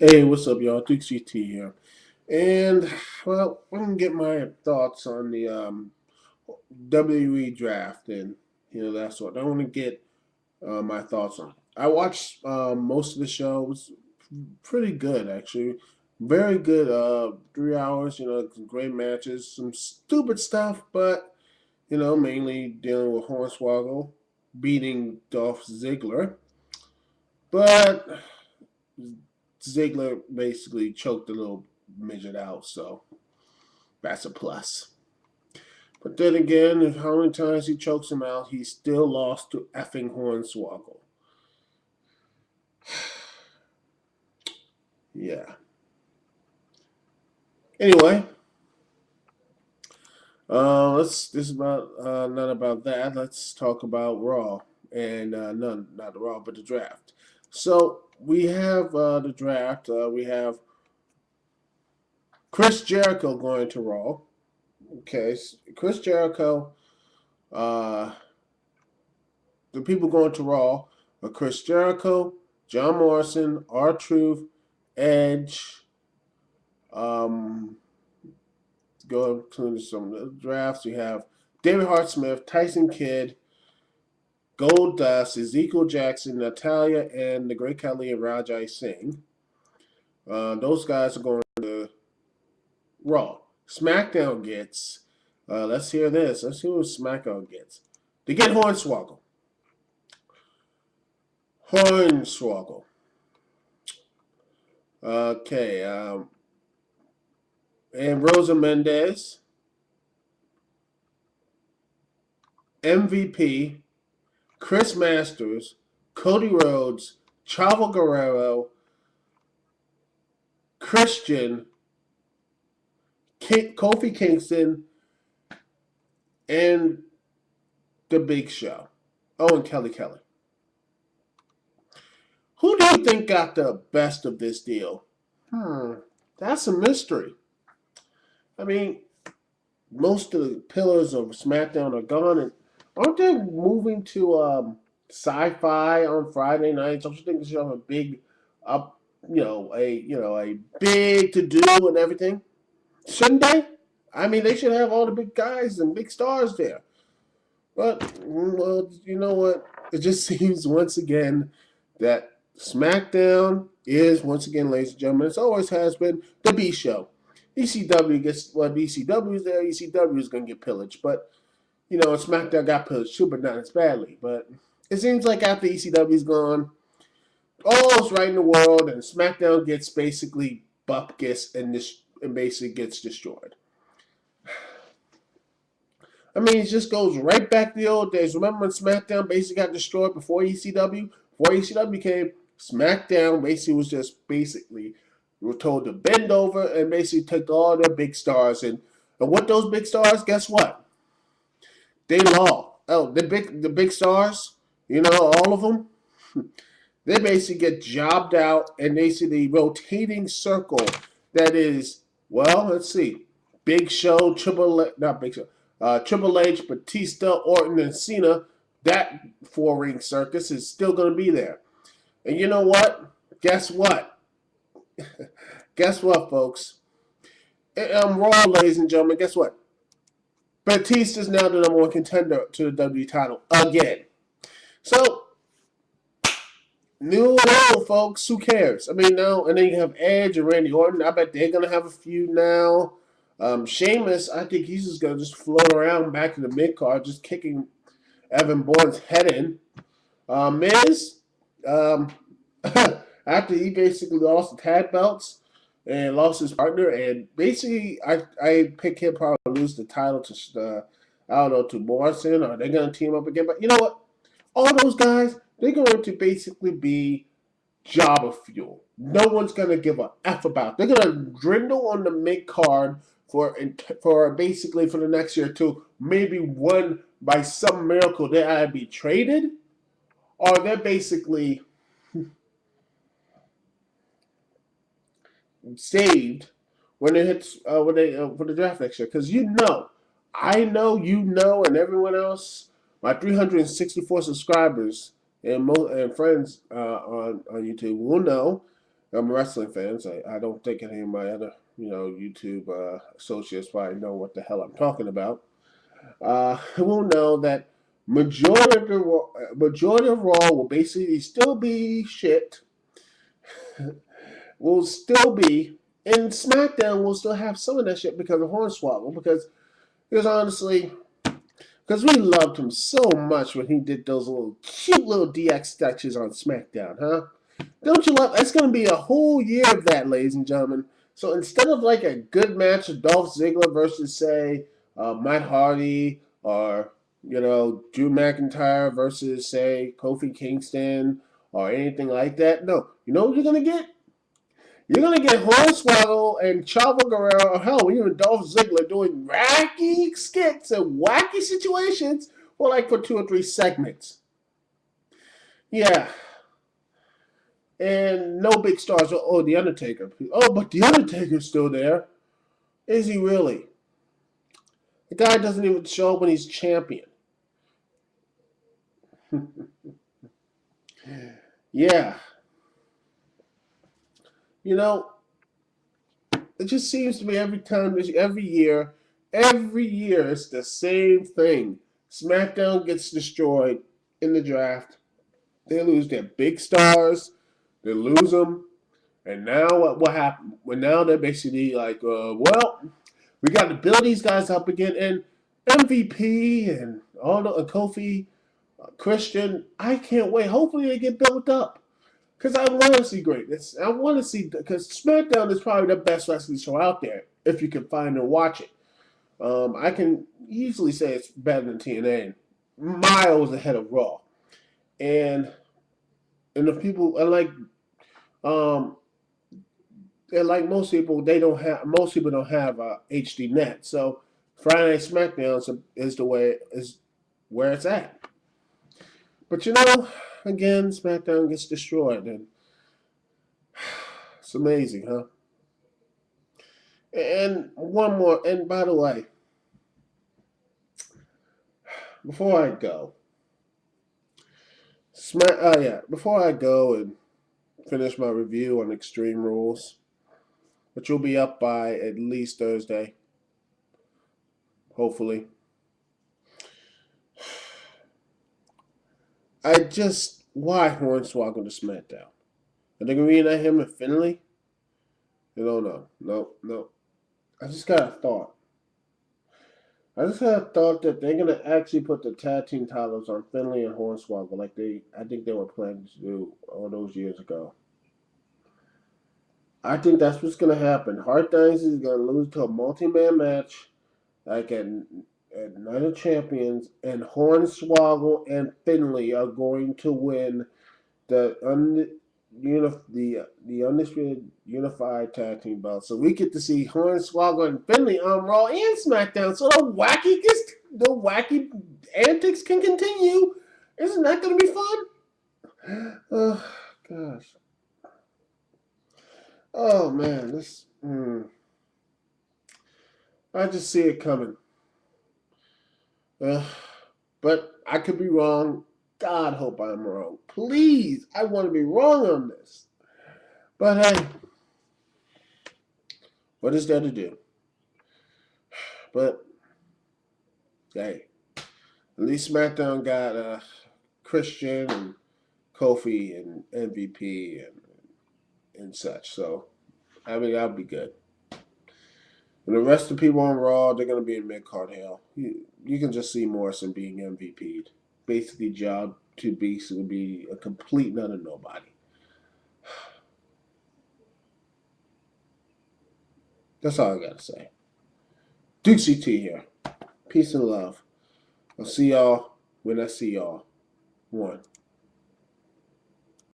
Hey, what's up, y'all? Duke CT here. And, well, I'm going to get my thoughts on the WWE Draft and, that sort. I want to get my thoughts on it. I watched most of the show. It was pretty good, actually. Very good 3 hours, some great matches. Some stupid stuff, but, mainly dealing with Hornswoggle beating Dolph Ziggler. But Ziggler basically choked the little midget out, so that's a plus. But then again, if how many times he chokes him out, he still lost to effing Hornswoggle. Yeah. Anyway, let's. This is about not about that. Let's talk about Raw and not the Raw, but the draft. So we have the draft. We have Chris Jericho going to Raw. Okay, Chris Jericho. Uh, the people going to Raw are Chris Jericho, John Morrison, R-Truth, Edge. Um, go to some of the drafts. You have David Hart Smith, Tyson Kidd, Goldust, Ezekiel Jackson, Natalia, and the Great Khali and Rajai Singh. Those guys are going to Raw. SmackDown gets. Let's hear this. Let's see what SmackDown gets. They get Hornswoggle. Hornswoggle. Okay. And Rosa Mendez, MVP, Chris Masters, Cody Rhodes, Chavo Guerrero, Christian, Kofi Kingston, and The Big Show. Oh, and Kelly Kelly. Who do you think got the best of this deal? That's a mystery. I mean, most of the pillars of SmackDown are gone, and aren't they moving to Sci-Fi on Friday nights? Don't you think they should have a big up, a big to do and everything? Shouldn't they? I mean, they should have all the big guys and big stars there. But well, you know what? It just seems once again that SmackDown is once again, ladies and gentlemen, it always has been the B show. ECW gets ECW is there. ECW is going to get pillaged, but SmackDown got pillaged too, but not as badly. But it seems like after ECW's gone, all's right in the world, and SmackDown gets basically bupkis and basically gets destroyed. I mean, it just goes right back to the old days. Remember when SmackDown basically got destroyed before ECW? Before ECW came, SmackDown basically was just basically we were told to bend over and basically take all their big stars and what those big stars? Guess what? They lost. Oh, the big stars, all of them. They basically get jobbed out, and they see the rotating circle that is, well, let's see, Big Show, not Big Show, Triple H, Batista, Orton, and Cena. That four-ring circus is still going to be there. And you know what? Guess what? Guess what, folks? I'm Raw, ladies and gentlemen. Guess what? Batista's now the number one contender to the WWE title again. So, new and old, folks. Who cares? I mean, now, and then you have Edge and Randy Orton. I bet they're going to have a feud now. Sheamus, I think he's just going to just float around back in the mid card, just kicking Evan Bourne's head in. Miz, after he basically lost the tag belts and lost his partner, and basically I pick him probably to lose the title to I don't know, to Morrison, or they're going to team up again. But you know what? All those guys, they're going to basically be jobber fuel. No one's going to give a F about. They're going to dwindle on the mid card for basically for the next year or two. Maybe one by some miracle they either be traded or they're basically saved when it hits for the draft next year. Because I know, and everyone else, my 364 subscribers and friends on YouTube will know I'm a wrestling fan, so I don't think any of my other, YouTube associates probably know what the hell I'm talking about. Will know that majority of Raw will basically still be shit. Will still be, and SmackDown will still have some of that shit because of Hornswoggle. Because honestly, because we loved him so much when he did those little cute little DX sketches on SmackDown, huh? Don't you love? It's going to be a whole year of that, ladies and gentlemen. So instead of like a good match of Dolph Ziggler versus say Matt Hardy, or Drew McIntyre versus say Kofi Kingston, or anything like that, no. You know what you're going to get? You're going to get Hornswoggle and Chavo Guerrero, or hell, even Dolph Ziggler doing wacky skits and wacky situations for 2 or 3 segments. Yeah. And no big stars. Oh, The Undertaker. Oh, but The Undertaker's still there. Is he really? The guy doesn't even show up when he's champion. Yeah. It just seems to me every year it's the same thing. SmackDown gets destroyed in the draft. They lose their big stars. They lose them. And now what happened? Well, now they're basically like, we got to build these guys up again. And MVP and Kofi, Christian, I can't wait. Hopefully they get built up. Because I want to see greatness. I want to see, because SmackDown is probably the best wrestling show out there, if you can find and watch it. I can easily say it's better than TNA, miles ahead of Raw. And the people, um, and like most people, most people don't have HD net. So Friday Night SmackDown is the way is where it's at. But again, SmackDown gets destroyed, and it's amazing, huh? And one more, and by the way, before I go, before I go and finish my review on Extreme Rules, which will be up by at least Thursday, hopefully. Why Hornswoggle to SmackDown? Are they going to reunite him and Finley? I don't know. No. I just got a thought. That they're going to actually put the tag team titles on Finley and Hornswoggle I think they were planning to do all those years ago. I think that's what's going to happen. Hart Dynasty is going to lose to a multi-man match at Night of Champions, and Hornswoggle and Finley are going to win the undisputed unified tag team belt. So we get to see Hornswoggle and Finley on Raw and SmackDown. So the wacky antics can continue. Isn't that going to be fun? Oh gosh. Oh man, I just see it coming. But I could be wrong. God, hope I'm wrong. Please, I want to be wrong on this. But hey, what is there to do? But hey, at least SmackDown got Christian and Kofi and MVP and such. So, I mean, that'll be good. And the rest of the people on Raw, they're going to be in mid-card hell. You can just see Morrison being MVP'd. Basically, job to basically be a complete none of nobody. That's all I got to say. Dixie T here. Peace and love. I'll see y'all when I see y'all. One.